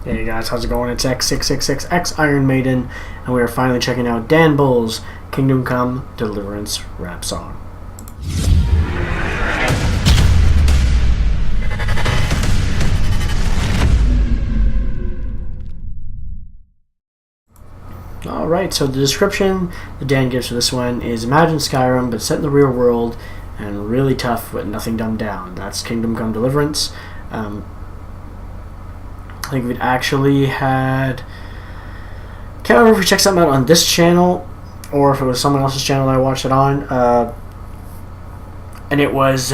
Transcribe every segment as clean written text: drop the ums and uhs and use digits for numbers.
Hey guys, how's it going? It's X666X Iron Maiden, and we are finally checking out Dan Bull's Kingdom Come Deliverance rap song. Alright, so the description that Dan gives for this one is: imagine Skyrim, but set in the real world and really tough with nothing dumbed down. That's Kingdom Come Deliverance. I think we'd actually had... can't remember if we checked something out on this channel or if it was someone else's channel that I watched it on. And it was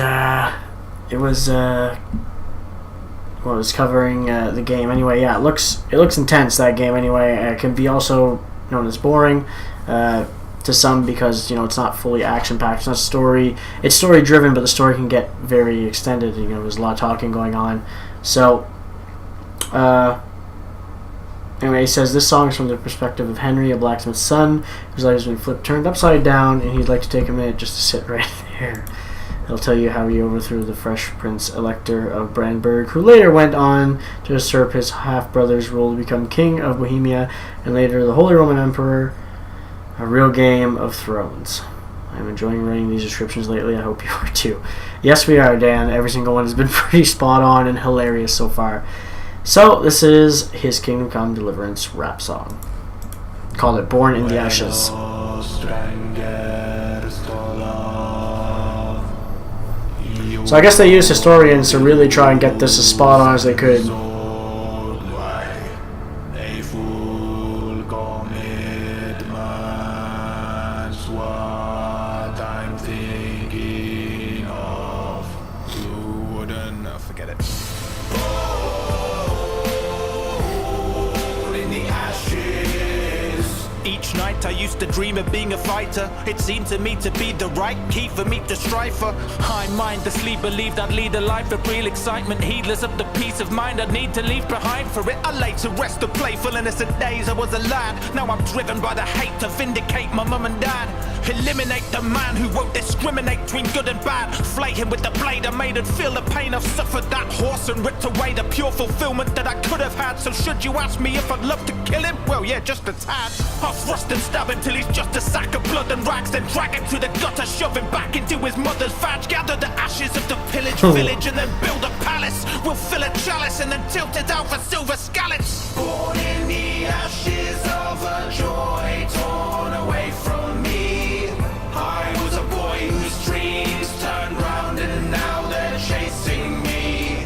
covering the game. Anyway, yeah, it looks intense, that game. Anyway, it can be also known as boring to some because it's not fully action packed. It's not story. It's story driven, but the story can get very extended. There's a lot of talking going on. So. Anyway, he says this song is from the perspective of Henry, a blacksmith's son, whose life has been turned upside down, and he'd like to take a minute just to sit right there. He'll tell you how he overthrew the fresh Prince Elector of Brandenburg, who later went on to usurp his half-brother's rule to become King of Bohemia, and later the Holy Roman Emperor. A real Game of Thrones. I'm enjoying writing these descriptions lately. I hope you are too. Yes, we are, Dan. Every single one has been pretty spot on and hilarious so far. So, this is his Kingdom Come Deliverance rap song. Called it Born in the Ashes. So I guess they used historians to really try and get this as spot on as they could. Forget it. Each night I used to dream of being a fighter. It seemed to me to be the right key for me to strive for. I mindlessly believed I'd lead a life of real excitement, heedless of the peace of mind I'd need to leave behind for it. I lay to rest the playful innocent days I was a lad. Now I'm driven by the hate to vindicate my mum and dad. Eliminate the man who won't discriminate between good and bad. Flay him with the blade I made and feel the pain I've suffered. That horse and ripped away the pure fulfillment that I could have had. So should you ask me if I'd love to kill him? Well, yeah, just a tad. I'll thrust and stab him till he's just a sack of blood and rags, then drag him through the gutter, shove him back into his mother's vag. Gather the ashes of the pillaged village and then build a palace. We'll fill a chalice and then tilt it out for silver scallops. Born in the ashes of a joy torn away from me. I was a boy whose dreams turned round and now they're chasing me.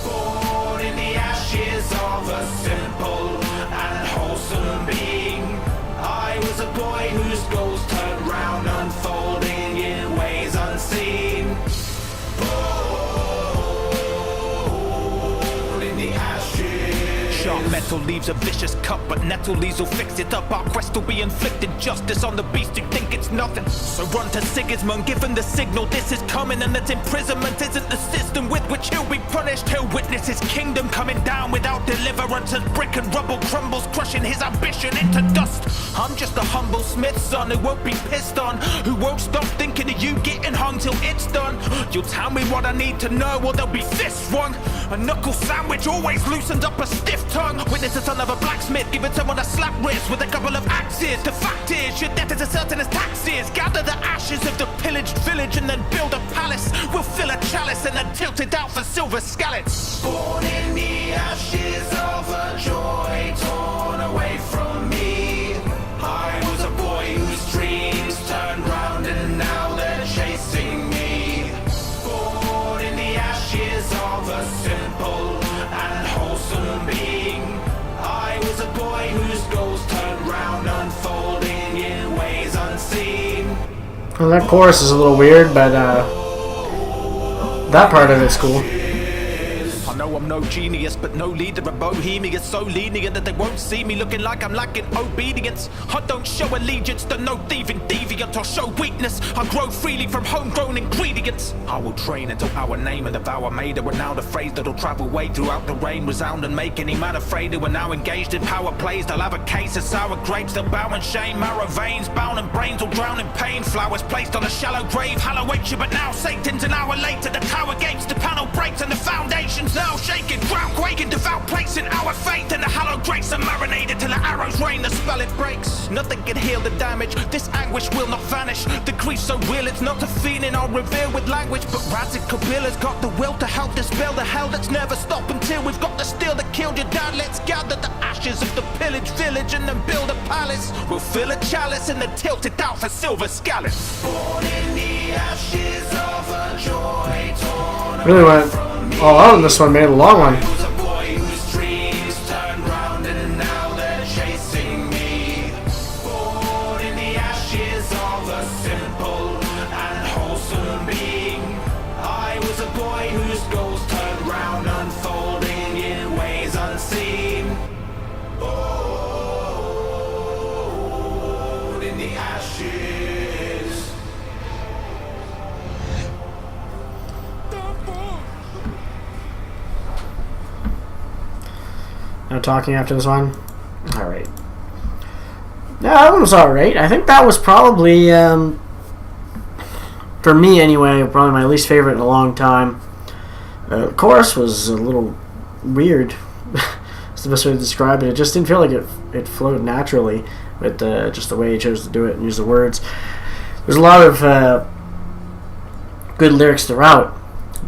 Born in the ashes of a simple and wholesome being. I was a boy whose goals turned round, unfolding in ways unseen. Born in the ashes. Sharp metal leaves a vicious cut, but nettle leaves will fix it up. Our quest will be inflicted justice on the beast who think it's nothing. So run to Sigismund, given the signal this is coming, and that imprisonment isn't the system with which he'll be punished. He'll witness his kingdom coming down without deliverance, as brick and rubble crumbles, crushing his ambition into dust. I'm just a humble smith's son who won't be pissed on, who won't stop thinking of you getting hung till it's done. You'll tell me what I need to know, or there'll be fists swung. A knuckle sandwich always loosened up a stiff tongue. Witness the son of a blacksmith giving someone a slap wrist with a couple of axes. The fact is, your death is as certain as taxes. Gather the ashes of the pillaged village and then build a palace. We'll fill a chalice and then tilt it out for silver scallops. Born in the ashes of a joy torn away from me. I was a boy whose dreams turned round and now they're chasing me. Born in the ashes of a simple and wholesome being. I was a boy whose goals turned round, unfolding in ways unseen. Well, that chorus is a little weird, but that part of it's cool. I know I'm no genius, but no leader of Bohemia, so lenient that they won't see me looking like I'm lacking obedience. I don't show allegiance to no thieving deviant or show weakness. I grow freely from homegrown ingredients. I will train until our name and the vow I made are now the phrase that'll travel way throughout the rain, resound and make any man afraid who are now engaged in power plays. They'll have a case of sour grapes, they'll bow in shame. Marrow veins, bound and brains will drown in pain. Flowers placed on a shallow grave, hallow you, but now Satan's an hour later. The tower gates, the panel breaks and the foundations now shaking, ground quaking, devout placing our faith in the hallowed grace and marinated till the arrows rain, the spell it breaks. Nothing can heal the damage, this anguish will not vanish. The grief so real, it's not a feeling I'll reveal with language, but radical pillars got the will to help dispel the hell that's never stopped until we've got the steel that killed your dad. Let's gather the ashes of the pillaged village and then build a palace. We'll fill a chalice and then tilt it out for silver scallops. Born in the ashes of a joy torn. Really went all out on this one, made a long one. Was a boy whose dreams turned round and now they're chasing me. Born in the ashes of a simple and wholesome being. I was a boy whose goals turned round, unfolding in ways unseen. Born in the ashes. No talking after this one? Alright. Yeah, that one was alright. I think that was probably, for me anyway, probably my least favorite in a long time. The chorus was a little weird. That's the best way to describe it. It just didn't feel like it flowed naturally with just the way he chose to do it and use the words. There's a lot of good lyrics throughout,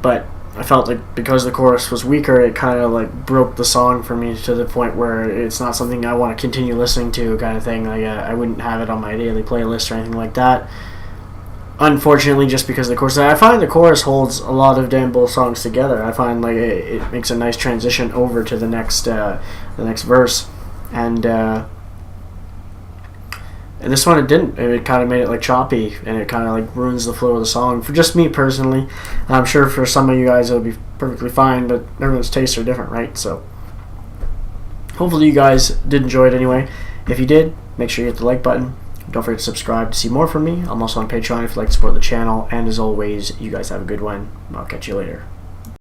but I felt like because the chorus was weaker, it kind of like broke the song for me to the point where it's not something I want to continue listening to, kind of thing. Like I wouldn't have it on my daily playlist or anything like that. Unfortunately, just because of the chorus, I find the chorus holds a lot of damn both songs together. I find like it makes a nice transition over to the next verse, and this one it didn't. It kind of made it like choppy, and it kind of like ruins the flow of the song. For just me personally, I'm sure for some of you guys it'll be perfectly fine, but everyone's tastes are different, right? So hopefully you guys did enjoy it anyway. If you did, make sure you hit the like button. Don't forget to subscribe to see more from me. I'm also on Patreon if you'd like to support the channel. And as always, you guys have a good one. I'll catch you later.